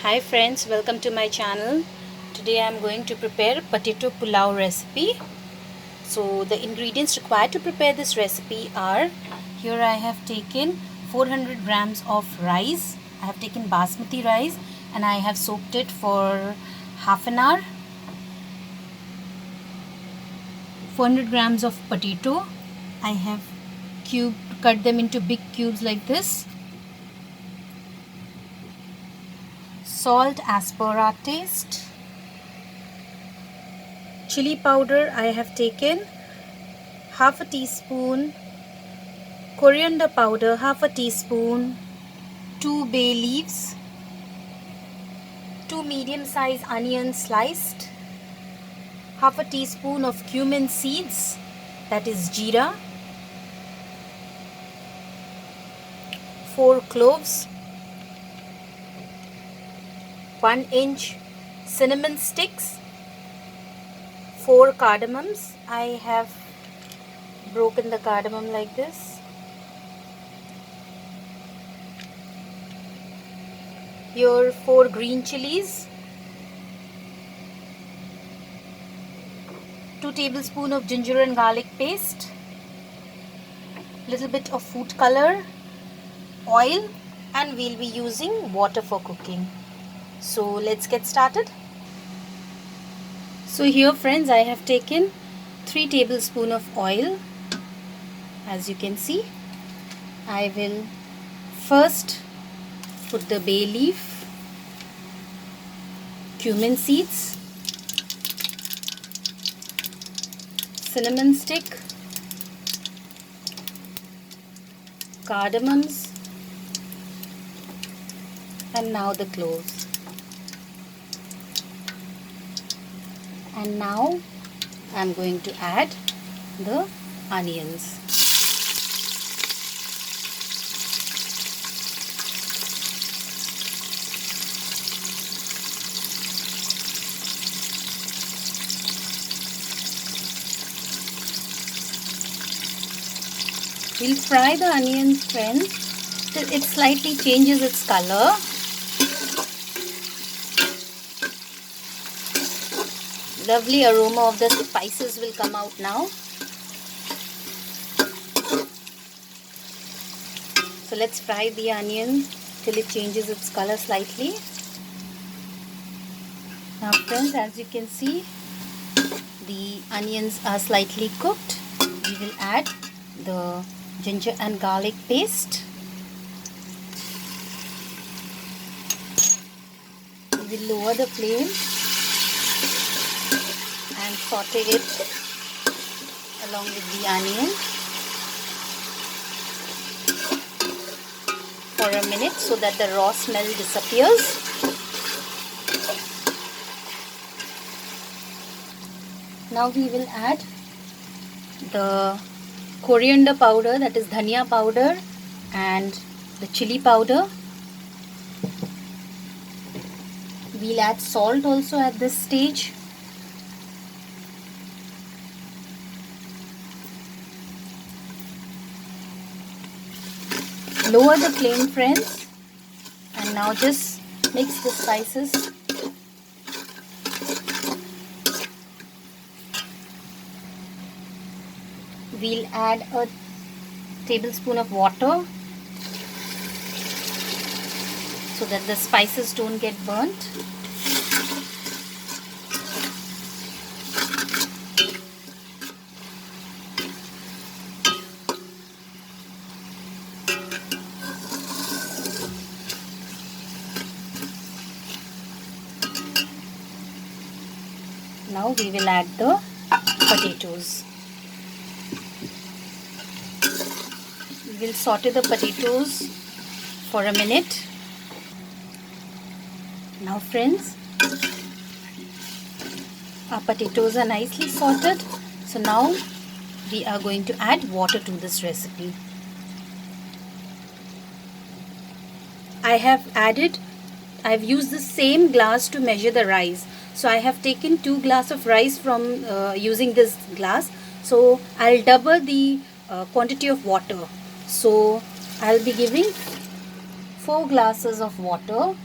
Hi friends, welcome to my channel. Today I am going to prepare potato pulao recipe. So the ingredients required to prepare this recipe are, here I have taken 400 grams of rice. I have taken basmati rice and I have soaked it for half an hour. 400 grams of potato. I have cut them into big cubes like this. Salt as per our taste. Chili powder I have taken half a teaspoon, coriander powder half a teaspoon, 2 bay leaves, 2 medium sized onions sliced, half a teaspoon of cumin seeds, that is jeera, 4 cloves, 1 inch cinnamon sticks, 4 cardamoms. I have broken the cardamom like this. Here 4 green chilies, 2 tablespoons of ginger and garlic paste, little bit of food color, oil, and we'll be using water for cooking. So let's get started. So here friends, I have taken 3 tablespoons of oil. As you can see, I will first put the bay leaf, cumin seeds, cinnamon stick, cardamoms, and now the cloves. And now I am going to add the onions. We'll fry the onions, friends, till it slightly changes its color. Lovely aroma of the spices will come out now. So let's fry the onion till it changes its color slightly. Now friends, as you can see, the onions are slightly cooked. We will add the ginger and garlic paste. We will lower the flame and saute it along with the onion for a minute so that the raw smell disappears. Now we will add the coriander powder, that is dhaniya powder, and the chili powder. We'll add salt also at this stage. Lower the flame, friends, and now just mix the spices. We'll add a tablespoon of water so that the spices don't get burnt. Now we will add the potatoes. We will saute the potatoes for a minute. Now friends, our potatoes are nicely sauteed. So now we are going to add water to this recipe. I've used the same glass to measure the rice. So I have taken 2 glasses of rice from using this glass. So I'll double the quantity of water. So I'll be giving 4 glasses of water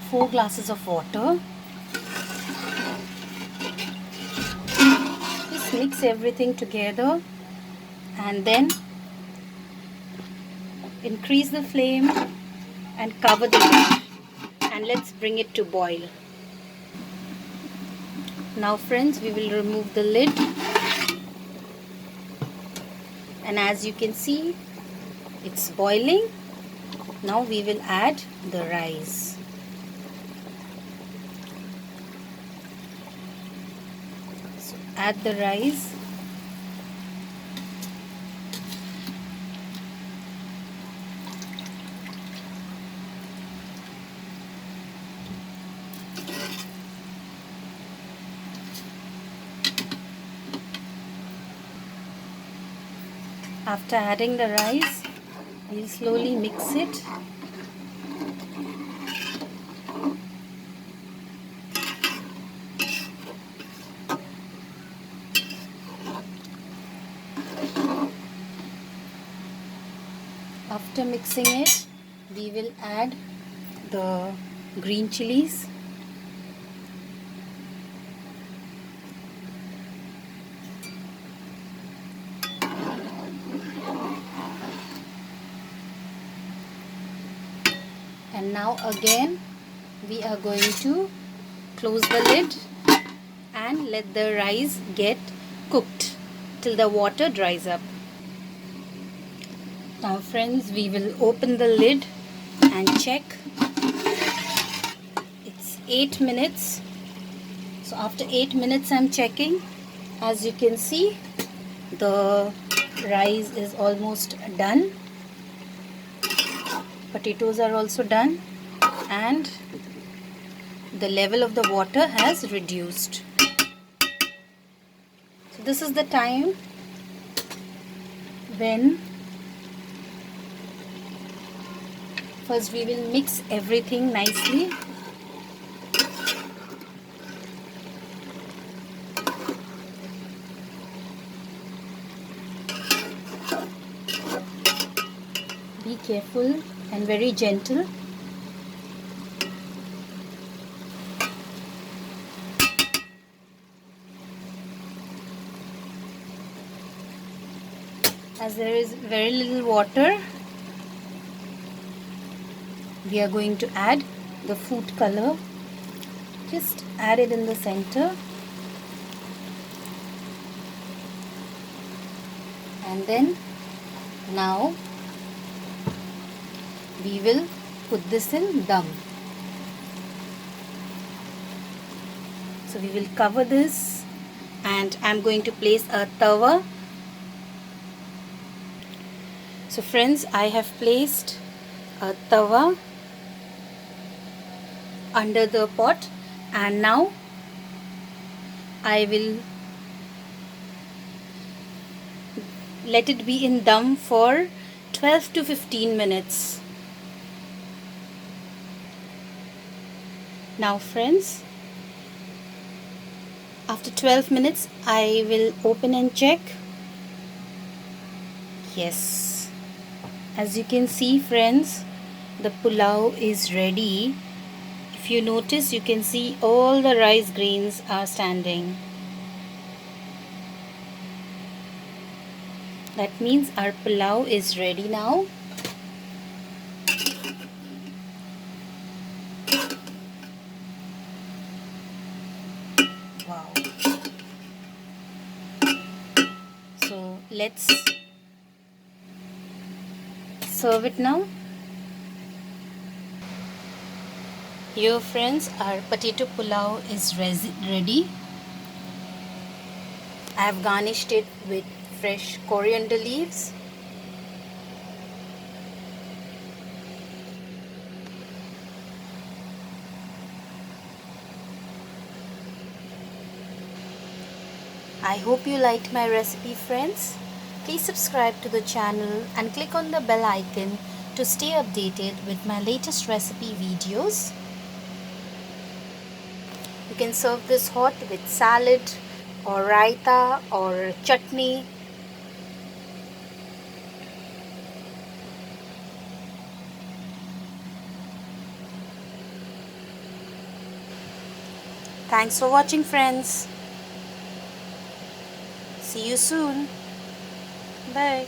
4 glasses of water. Just mix everything together and then increase the flame and cover the lid, and let's bring it to boil. Now friends, we will remove the lid, and as you can see, it's boiling. Now we will add the rice. So add the rice. After adding the rice, we'll slowly mix it. After mixing it, we will add the green chilies. And now again we are going to close the lid and let the rice get cooked till the water dries up. Now friends, we will open the lid and check. It's 8 minutes. So after 8 minutes I'm checking. As you can see, the rice is almost done. Potatoes are also done, and the level of the water has reduced. So this is the time when first we will mix everything nicely. Be careful and very gentle. As there is very little water, we are going to add the food color. Just add it in the center, and then now we will put this in dum. So we will cover this, and I'm going to place a tawa. So friends, I have placed a tawa under the pot, and now I will let it be in dum for 12 to 15 minutes. Now friends, after 12 minutes I will open and check. Yes, as you can see friends, the pulao is ready. If you notice, you can see all the rice grains are standing. That means our pulao is ready now. Wow. So let's serve it now. Here friends, our potato pulao is ready. I have garnished it with fresh coriander leaves. I hope you liked my recipe friends. Please subscribe to the channel and click on the bell icon to stay updated with my latest recipe videos. You can serve this hot with salad or raita or chutney. Thanks for watching, friends. See you soon. Bye.